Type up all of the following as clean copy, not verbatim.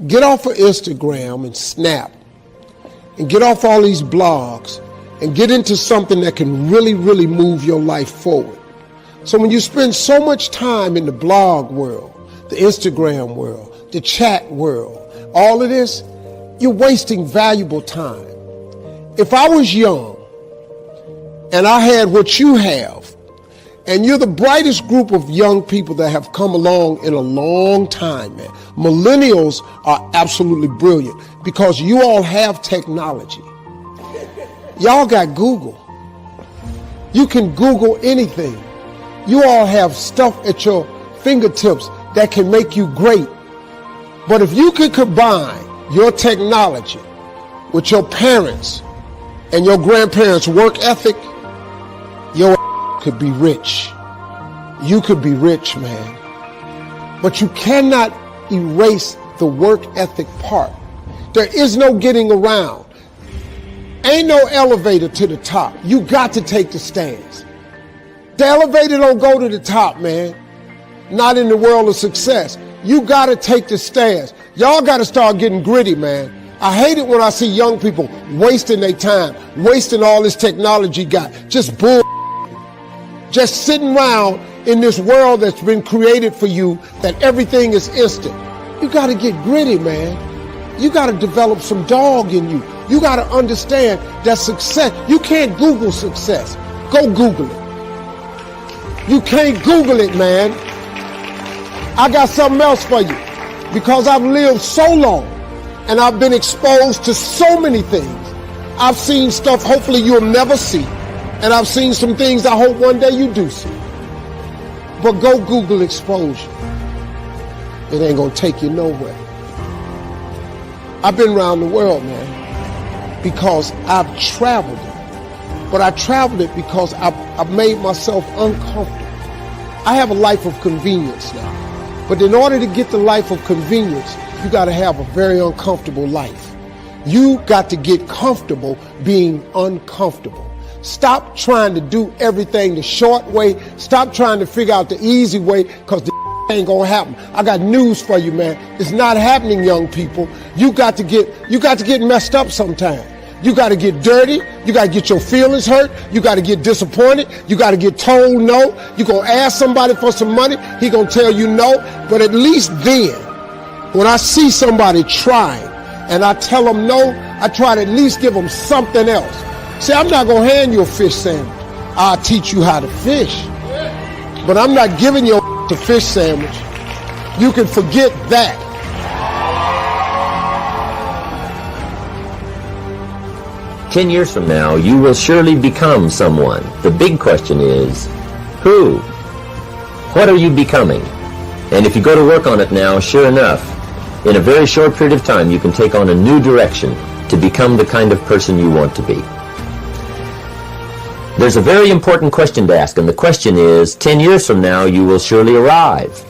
Get off of Instagram and Snap and get off all these blogs and get into something that can really, really move your life forward. So when you spend so much time in the blog world, the Instagram world, the chat world, all of this, you're wasting valuable time. If I was young and I had what you have, and you're the brightest group of young people that have come along in a long time, man. Millennials are absolutely brilliant because you all have technology. Y'all got Google. You can Google anything. You all have stuff at your fingertips that can make you great. But if you could combine your technology with your parents and your grandparents' work ethic, your could be rich. You could be rich, man. But you cannot erase the work ethic part. There is no getting around. Ain't no elevator to the top. You got to take the stairs. The elevator don't go to the top, man. Not in the world of success. You got to take the stairs. Y'all got to start getting gritty, man. I hate it when I see young people wasting their time, wasting all this technology got. Just bull. Just sitting around in this world that's been created for you, that everything is instant. You got to get gritty, man. You got to develop some dog in you. You got to understand that success, you can't Google success. Go Google it. You can't Google it, man. I got something else for you. Because I've lived so long and I've been exposed to so many things. I've seen stuff hopefully you'll never see. And I've seen some things I hope one day you do see. But go Google exposure. It ain't gonna take you nowhere. I've been around the world, man, because I've traveled it. But I traveled it because I've made myself uncomfortable. I have a life of convenience now. But in order to get the life of convenience, you gotta have a very uncomfortable life. You got to get comfortable being uncomfortable. Stop trying to do everything the short way. Stop trying to figure out the easy way, because the ain't gonna happen. I got news for you, man. It's not happening, young people. You got to get messed up sometime. You got to get dirty. You got to get your feelings hurt. You got to get disappointed. You got to get told no. You gonna ask somebody for some money. He gonna tell you no. But at least then, when I see somebody trying and I tell them no, I try to at least give them something else. See, I'm not going to hand you a fish sandwich. I'll teach you how to fish. But I'm not giving you a fish sandwich. You can forget that. "10 years from now, you will surely become someone. The big question is, who? What are you becoming? And if you go to work on it now, sure enough, in a very short period of time, you can take on a new direction to become the kind of person you want to be." There's a very important question to ask, and the question is, 10 years from now, you will surely arrive.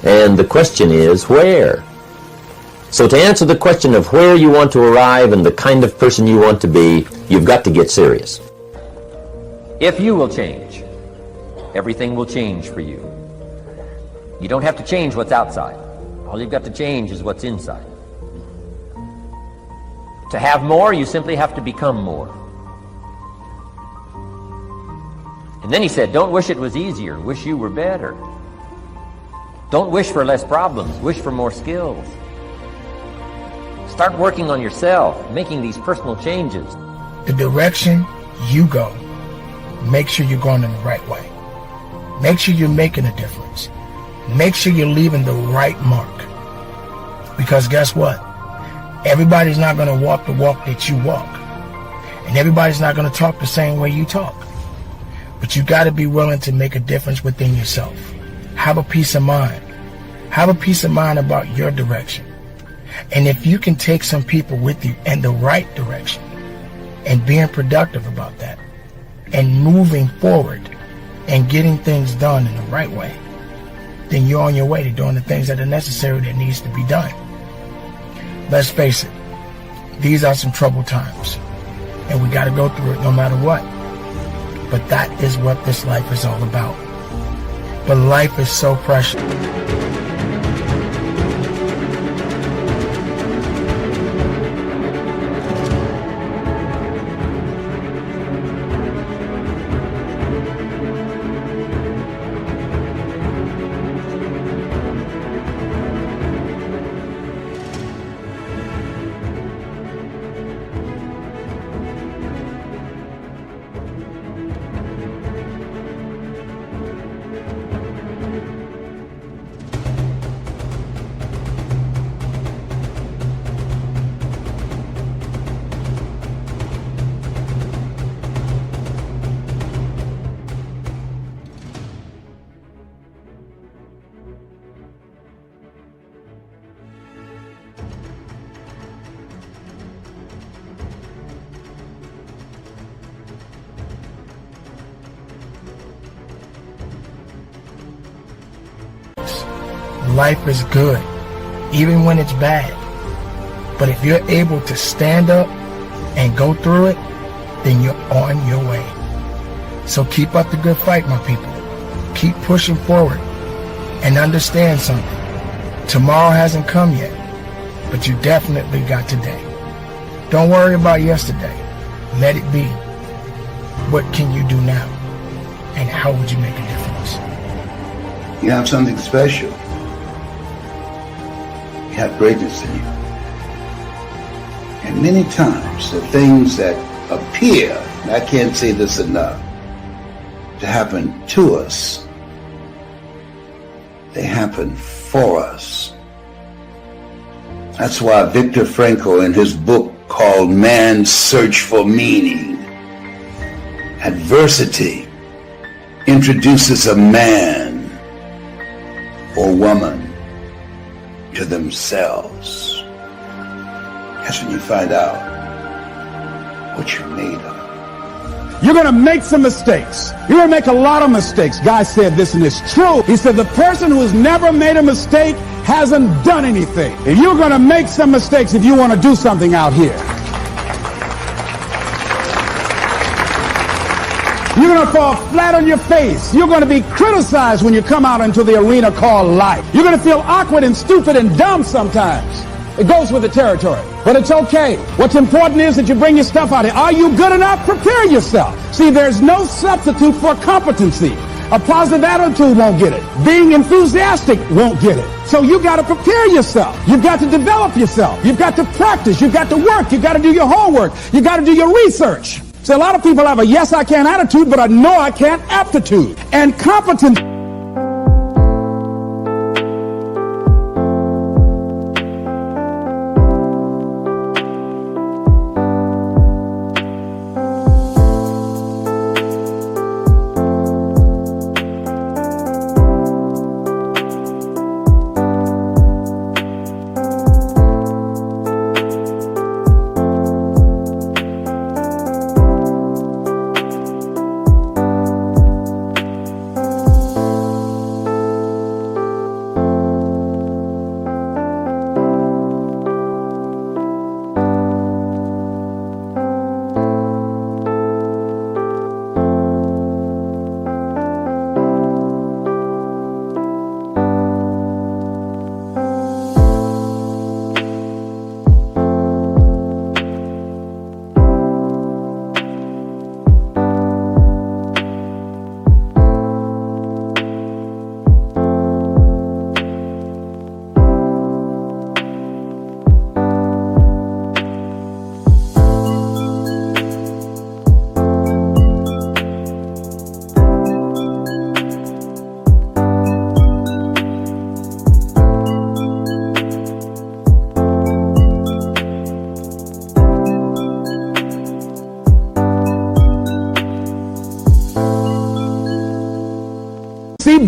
And the question is, where? So to answer the question of where you want to arrive and the kind of person you want to be, you've got to get serious. If you will change, everything will change for you. You don't have to change what's outside. All you've got to change is what's inside. To have more, you simply have to become more. And then he said, don't wish it was easier, wish you were better. Don't wish for less problems, wish for more skills. Start working on yourself, making these personal changes. The direction you go, make sure you're going in the right way. Make sure you're making a difference. Make sure you're leaving the right mark. Because guess what? Everybody's not going to walk the walk that you walk. And everybody's not going to talk the same way you talk. But you got to be willing to make a difference within yourself. Have a peace of mind. Have a peace of mind about your direction. And if you can take some people with you in the right direction and being productive about that and moving forward and getting things done in the right way, then you're on your way to doing the things that are necessary that needs to be done. Let's face it, these are some troubled times, and we got to go through it no matter what. But that is what this life is all about. But life is so precious. life is good, even when it's bad. But if you're able to stand up and go through it, then you're on your way. So keep up the good fight, my people. Keep pushing forward and understand something. Tomorrow hasn't come yet, but you definitely got today. Don't worry about yesterday. Let it be. What can you do now? And how would you make a difference? You have something special. You have greatness in you. And many times the things that appear, and I can't say this enough, to happen to us, they happen for us. That's why Viktor Frankl, in his book called Man's Search for Meaning, adversity introduces a man or woman to themselves. That's when you find out what you're made of. You're going to make some mistakes. You're going to make a lot of mistakes. Guy said this, and it's true. He said the person who has never made a mistake hasn't done anything. And you're going to make some mistakes if you want to do something out here. You're going to fall flat on your face. You're going to be criticized when you come out into the arena called life. You're going to feel awkward and stupid and dumb sometimes. It goes with the territory. But it's okay. What's important is that you bring your stuff out here. Are you good enough? Prepare yourself. See, there's no substitute for competency. A positive attitude won't get it. Being enthusiastic won't get it. So you got to prepare yourself. You've got to develop yourself. You've got to practice. You've got to work. You've got to do your homework. You've got to do your research. So a lot of people have a yes, I can attitude, but a no, I can't aptitude. And competence.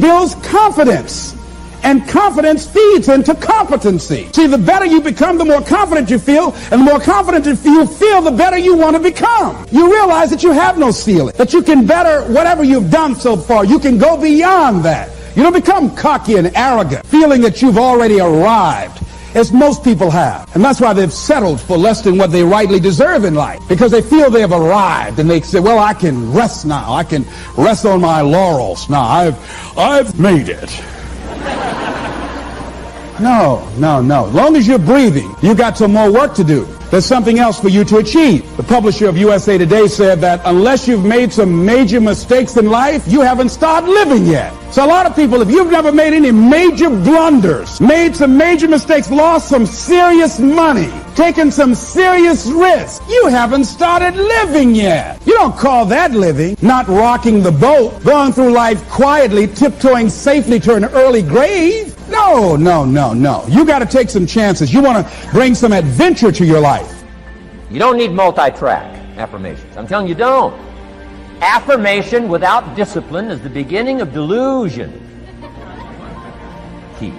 Builds confidence, and confidence feeds into competency. See, the better you become, the more confident you feel, and the more confident you feel, the better you want to become. You realize that you have no ceiling, that you can better whatever you've done so far. You can go beyond that. You don't become cocky and arrogant, feeling that you've already arrived, as most people have. And that's why they've settled for less than what they rightly deserve in life, because they feel they have arrived, and they say, well, I can rest now. I can rest on my laurels now. I've made it. No. As long as you're breathing, you got some more work to do. There's something else for you to achieve. The publisher of USA Today said that unless you've made some major mistakes in life, you haven't started living yet. So a lot of people, if you've never made any major blunders, made some major mistakes, lost some serious money, taken some serious risks, you haven't started living yet. You don't call that living. Not rocking the boat, going through life quietly, tiptoeing safely to an early grave. No. You got to take some chances. You want to bring some adventure to your life. You don't need multi-track affirmations. I'm telling you, don't. Affirmation without discipline is the beginning of delusion. Key.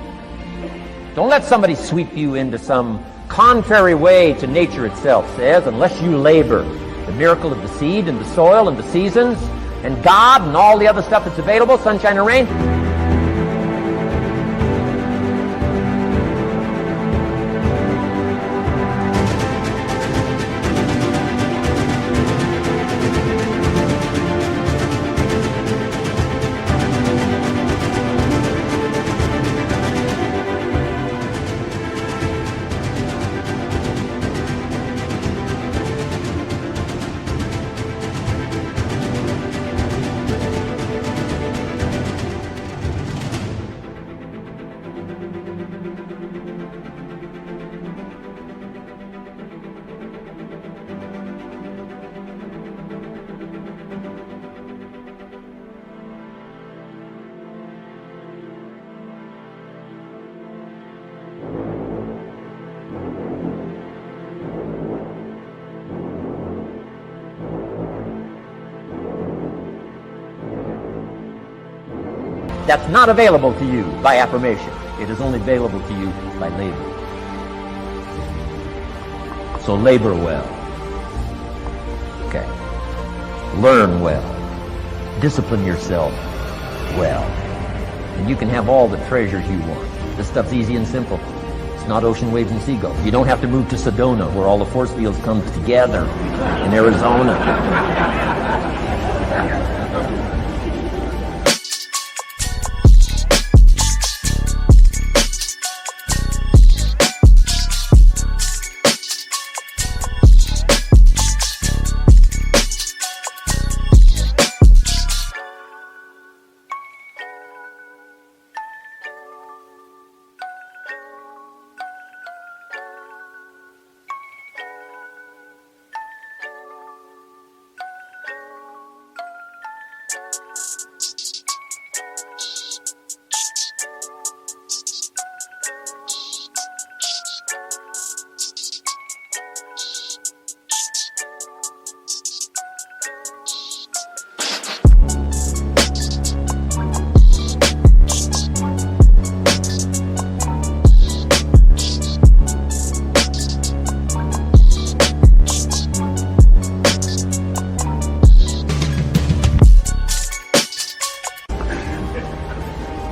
Don't let somebody sweep you into some contrary way to nature itself says, unless you labor. The miracle of the seed and the soil and the seasons and God and all the other stuff that's available, sunshine and rain. that's not available to you by affirmation. It is only available to you by labor. So labor well. Okay. Learn well. Discipline yourself well. And you can have all the treasures you want. This stuff's easy and simple. It's not ocean waves and seagulls. You don't have to move to Sedona where all the force fields come together in Arizona.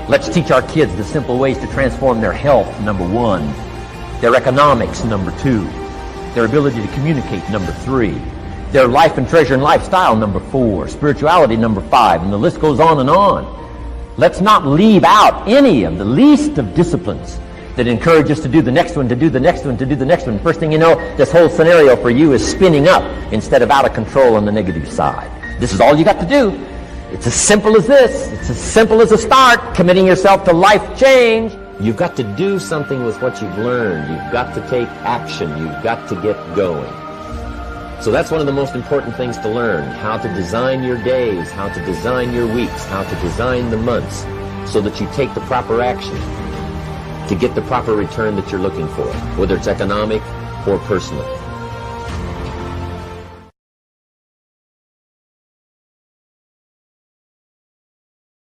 Let's teach our kids the simple ways to transform their health, number 1. Their economics, number 2. Their ability to communicate, number 3. Their life and treasure and lifestyle, number 4. Spirituality, number 5. And the list goes on and on. Let's not leave out any of the least of disciplines that encourage us to do the next one, to do the next one, to do the next one. First thing you know, this whole scenario for you is spinning up instead of out of control on the negative side. This is all you got to do. It's as simple as this. It's as simple as a start, committing yourself to life change. You've got to do something with what you've learned. You've got to take action. You've got to get going. So that's one of the most important things to learn, how to design your days, how to design your weeks, how to design the months, so that you take the proper action to get the proper return that you're looking for, whether it's economic or personal.